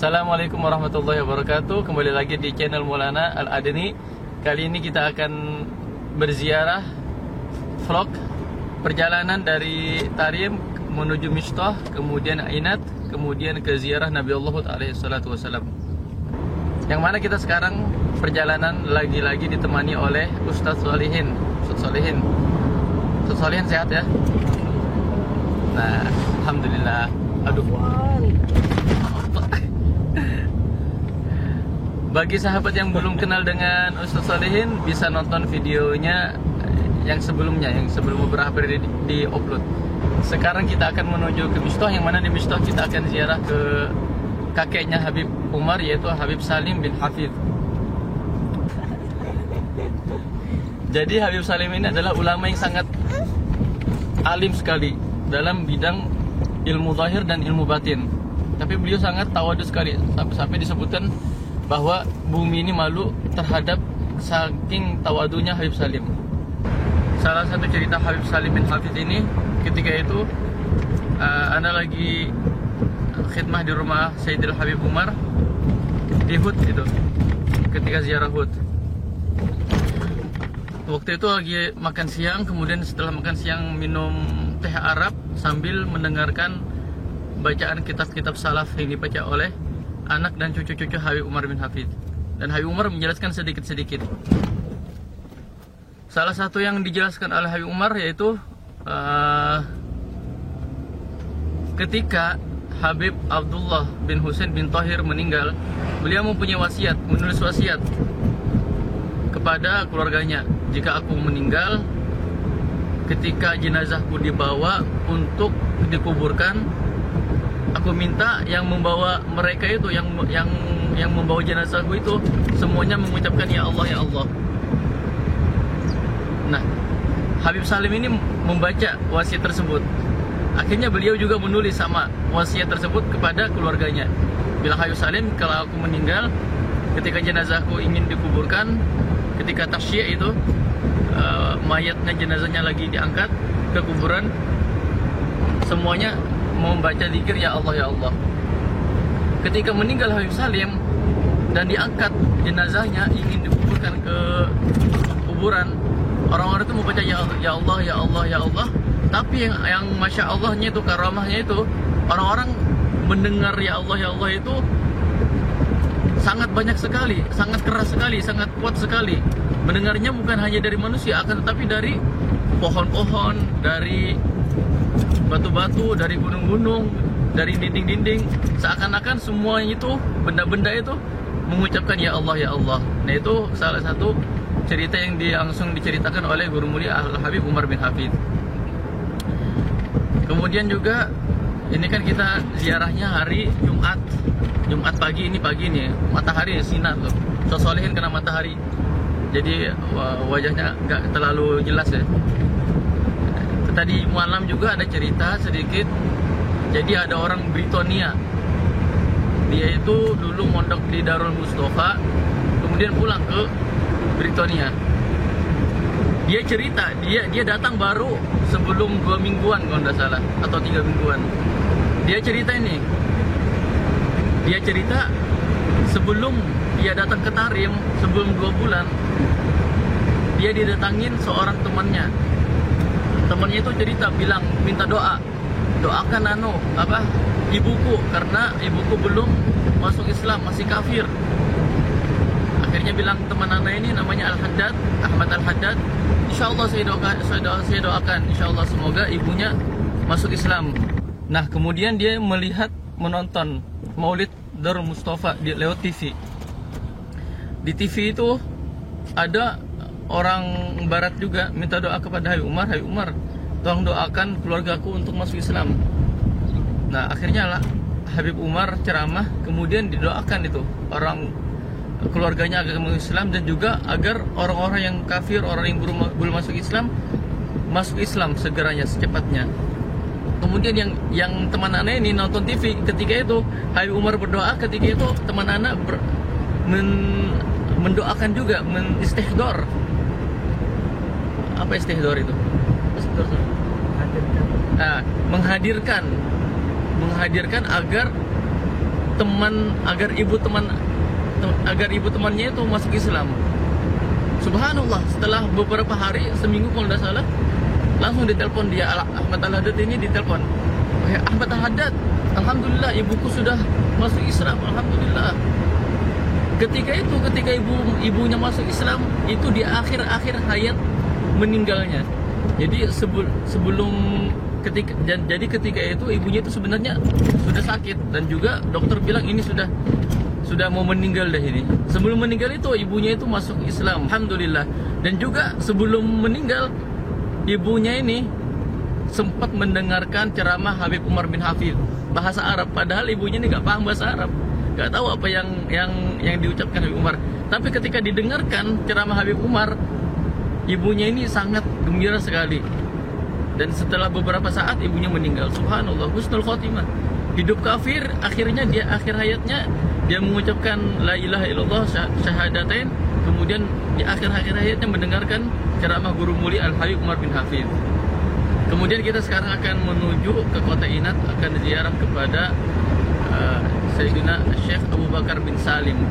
Assalamualaikum warahmatullahi wabarakatuh. Kembali lagi di channel Maulana Al-Adni. Kali ini kita akan berziarah vlog perjalanan dari Tarim menuju Mishtah, kemudian Ainat, kemudian ke ziarah Nabi Allah alaihi salatu wasallam. Yang mana kita sekarang perjalanan lagi-lagi ditemani oleh Ustaz Solihin. Ustaz Solihin sehat ya? Nah, alhamdulillah. Aduh. Bagi sahabat yang belum kenal dengan Ustaz Solihin, bisa nonton videonya yang sebelumnya, yang sebelum beberapa hari di upload. Sekarang kita akan menuju ke Mishtah, yang mana di Mishtah kita akan ziarah ke kakeknya Habib Umar, yaitu Habib Salim bin Hafidh. Jadi Habib Salim ini adalah ulama yang sangat alim sekali dalam bidang ilmu zahir dan ilmu batin. Tapi beliau sangat tawadu sekali, sampai disebutkan bahwa bumi ini malu terhadap saking tawadunya Habib Salim. Salah satu cerita Habib Salim bin Hafidh ini, ketika itu Anda lagi khidmah di rumah Sayyidil Habib Umar di Hud itu, ketika ziarah Hud. Waktu itu lagi makan siang, kemudian setelah makan siang minum teh Arab sambil mendengarkan bacaan kitab-kitab salaf yang dibaca oleh anak dan cucu-cucu Habib Umar bin Hafidh. Dan Habib Umar menjelaskan sedikit-sedikit. Salah satu yang dijelaskan oleh Habib Umar yaitu ketika Habib Abdullah bin Husain bin Tahir meninggal, beliau mempunyai wasiat, menulis wasiat kepada keluarganya. Jika aku meninggal, ketika jenazahku dibawa untuk dikuburkan, aku minta yang membawa mereka itu, yang membawa jenazahku itu, semuanya mengucapkan ya Allah ya Allah. Nah, Habib Salim ini membaca wasiat tersebut. Akhirnya beliau juga menulis sama wasiat tersebut kepada keluarganya. Bilang, Habib Salim, kalau aku meninggal, ketika jenazahku ingin dikuburkan, ketika tasyik itu, mayatnya, jenazahnya lagi diangkat ke kuburan, semuanya membaca zikir ya Allah ya Allah. Ketika meninggal Habib Salim dan diangkat jenazahnya ingin dikuburkan ke kuburan, orang-orang itu membaca ya Allah ya Allah ya Allah. Tapi yang masya Allahnya itu, karamahnya itu, orang-orang mendengar ya Allah itu sangat banyak sekali, sangat keras sekali, sangat kuat sekali. Mendengarnya bukan hanya dari manusia, akan tetapi dari pohon-pohon, dari batu-batu, dari gunung-gunung, dari dinding-dinding. Seakan-akan semuanya itu, benda-benda itu mengucapkan ya Allah ya Allah. Nah, itu salah satu cerita yang langsung diceritakan oleh Guru Mulia Al-Habib Umar bin Hafidh. Kemudian juga ini kan kita ziarahnya hari Jumat pagi ini, matahari sinar tuh. Solihin kena matahari, jadi wajahnya nggak terlalu jelas ya. Tadi malam juga ada cerita sedikit. Jadi ada orang Britania, dia itu dulu mondok di Darul Mustafa, kemudian pulang ke Britania. Dia cerita, dia datang baru sebelum 2 mingguan kalau tidak salah, atau 3 mingguan. Dia cerita ini, dia cerita sebelum dia datang ke Tarim, sebelum 2 bulan, dia didatangin seorang temannya. Temannya itu cerita, bilang minta doakan ibuku, karena ibuku belum masuk Islam, masih kafir. Akhirnya bilang teman anak ini namanya Al-Haddad, Ahmad Al-Haddad, insyaallah saya doakan, insyaallah semoga ibunya masuk Islam. Nah, kemudian dia menonton Maulid Darul Mustafa lewat TV. Di TV itu ada orang barat juga minta doa kepada Habib Umar, tolong doakan keluargaku untuk masuk Islam. Nah, akhirnya lah Habib Umar ceramah, kemudian didoakan itu orang keluarganya agar masuk Islam, dan juga agar orang-orang yang kafir, orang yang belum masuk Islam segeranya, secepatnya. Kemudian yang teman anak ini nonton TV ketika itu, Habib Umar berdoa, ketika itu teman anak mendoakan juga, istihdor. Apa istihdor itu? Nah, menghadirkan agar agar ibu temannya itu masuk Islam. Subhanallah, setelah beberapa hari, seminggu kalau tidak salah, langsung ditelepon dia, Ahmad Al-Haddad ini ditelepon. Wahai Ahmad Al-Haddad, alhamdulillah ibuku sudah masuk Islam, alhamdulillah. Ketika ibunya masuk Islam, itu di akhir hayat meninggalnya. Jadi ketika itu ibunya itu sebenarnya sudah sakit, dan juga dokter bilang ini sudah mau meninggal dah ini. Sebelum meninggal itu ibunya itu masuk Islam, alhamdulillah. Dan juga sebelum meninggal, ibunya ini sempat mendengarkan ceramah Habib Umar bin Hafidh bahasa Arab, padahal ibunya ini nggak paham bahasa Arab, nggak tahu apa yang diucapkan Habib Umar. Tapi ketika didengarkan ceramah Habib Umar, ibunya ini sangat gembira sekali. Dan setelah beberapa saat ibunya meninggal. Subhanallah, husnul khotimah. Hidup kafir, akhirnya dia akhir hayatnya dia mengucapkan la ilaha illallah syahadatain. Kemudian di akhir hayatnya mendengarkan ceramah guru mulia Al Habib Umar bin Hafidh. Kemudian kita sekarang akan menuju ke kota Inat, akan ziarah kepada Sayyidina Syekh Abu Bakar bin Salim.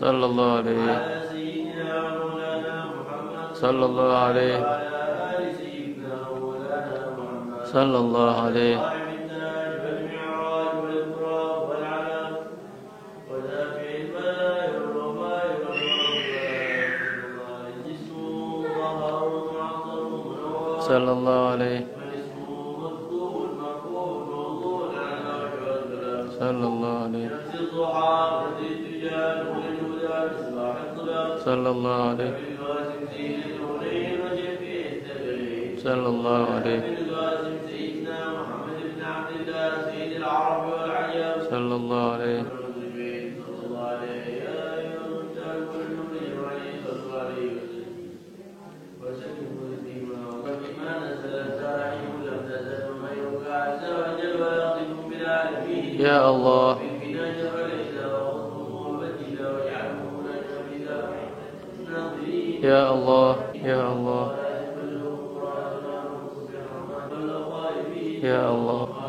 Sallallahu alaihi Sallallahu alaihi Sallallahu alaihi Sallallahu alaihi Sallallahu alaihi Sallallahu alaihi Sallallahu alaihi Sallallahu alaihi Ya Allah, Ya Allah, Ya Allah, Ya Allah.